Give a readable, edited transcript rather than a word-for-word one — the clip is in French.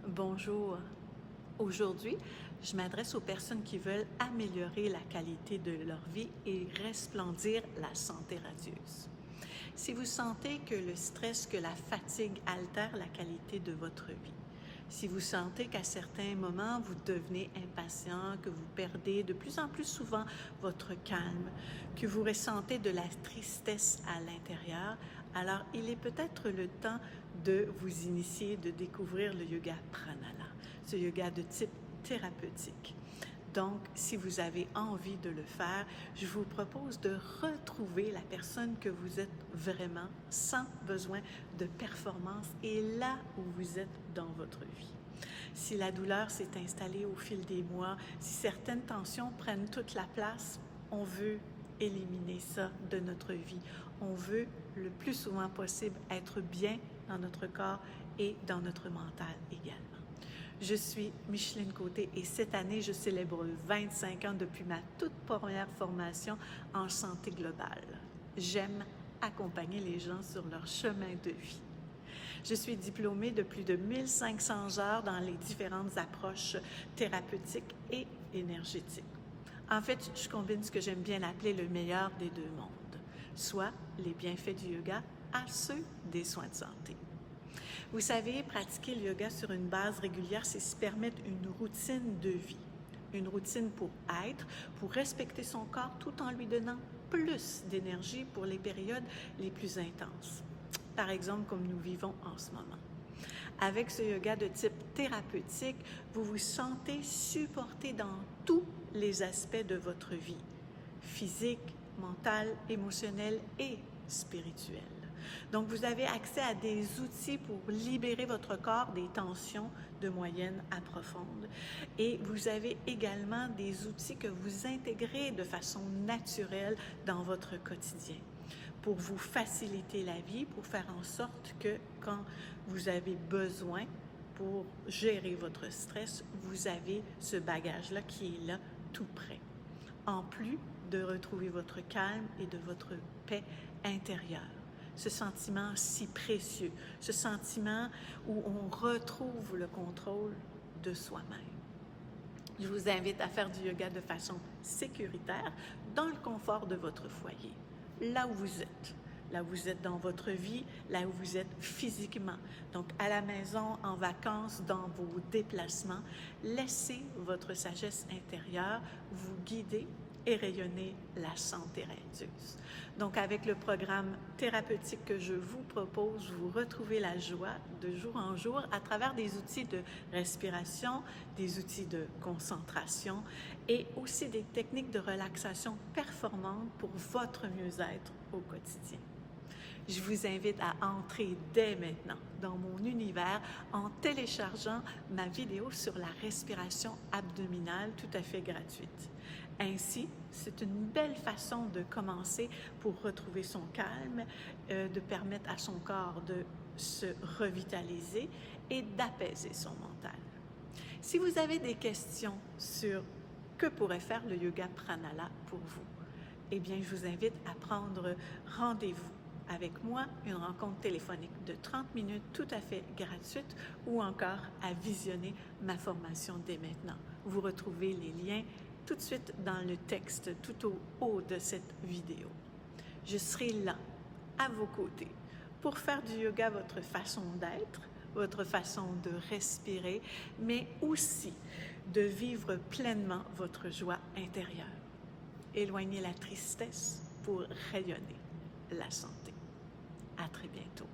Bonjour. Aujourd'hui, je m'adresse aux personnes qui veulent améliorer la qualité de leur vie et resplendir la santé radieuse. Si vous sentez que le stress, que la fatigue altère la qualité de votre vie, si vous sentez qu'à certains moments, vous devenez impatient, que vous perdez de plus en plus souvent votre calme, que vous ressentez de la tristesse à l'intérieur, alors il est peut-être le temps de vous initier, de découvrir le yoga pranala, ce yoga de type thérapeutique. Donc, si vous avez envie de le faire, je vous propose de retrouver la personne que vous êtes vraiment sans besoin de performance et là où vous êtes dans votre vie. Si la douleur s'est installée au fil des mois, si certaines tensions prennent toute la place, on veut éliminer ça de notre vie. On veut le plus souvent possible être bien dans notre corps et dans notre mental également. Je suis Micheline Côté et cette année, je célèbre 25 ans depuis ma toute première formation en santé globale. J'aime accompagner les gens sur leur chemin de vie. Je suis diplômée de plus de 1500 heures dans les différentes approches thérapeutiques et énergétiques. En fait, je combine ce que j'aime bien appeler le meilleur des deux mondes, soit les bienfaits du yoga à ceux des soins de santé. Vous savez, pratiquer le yoga sur une base régulière, c'est se permettre une routine de vie. Une routine pour être, pour respecter son corps tout en lui donnant plus d'énergie pour les périodes les plus intenses. Par exemple, comme nous vivons en ce moment. Avec ce yoga de type thérapeutique, vous vous sentez supporté dans tous les aspects de votre vie, physique, mentale, émotionnelle et spirituelle. Donc, vous avez accès à des outils pour libérer votre corps des tensions de moyenne à profonde. Et vous avez également des outils que vous intégrez de façon naturelle dans votre quotidien pour vous faciliter la vie, pour faire en sorte que quand vous avez besoin pour gérer votre stress, vous avez ce bagage-là qui est là tout prêt. En plus de retrouver votre calme et de votre paix intérieure. Ce sentiment si précieux, ce sentiment où on retrouve le contrôle de soi-même. Je vous invite à faire du yoga de façon sécuritaire dans le confort de votre foyer, là où vous êtes dans votre vie, là où vous êtes physiquement. Donc, à la maison, en vacances, dans vos déplacements, laissez votre sagesse intérieure vous guider et rayonner la santé radieuse. Donc, avec le programme thérapeutique que je vous propose, vous retrouvez la joie de jour en jour à travers des outils de respiration, des outils de concentration et aussi des techniques de relaxation performantes pour votre mieux-être au quotidien. Je vous invite à entrer dès maintenant dans mon univers en téléchargeant ma vidéo sur la respiration abdominale tout à fait gratuite. Ainsi, c'est une belle façon de commencer pour retrouver son calme, de permettre à son corps de se revitaliser et d'apaiser son mental. Si vous avez des questions sur que pourrait faire le yoga pranala pour vous, eh bien, je vous invite à prendre rendez-vous avec moi, une rencontre téléphonique de 30 minutes tout à fait gratuite ou encore à visionner ma formation dès maintenant. Vous retrouvez les liens tout de suite dans le texte tout au haut de cette vidéo. Je serai là, à vos côtés, pour faire du yoga votre façon d'être, votre façon de respirer, mais aussi de vivre pleinement votre joie intérieure. Éloignez la tristesse pour rayonner la santé. À très bientôt.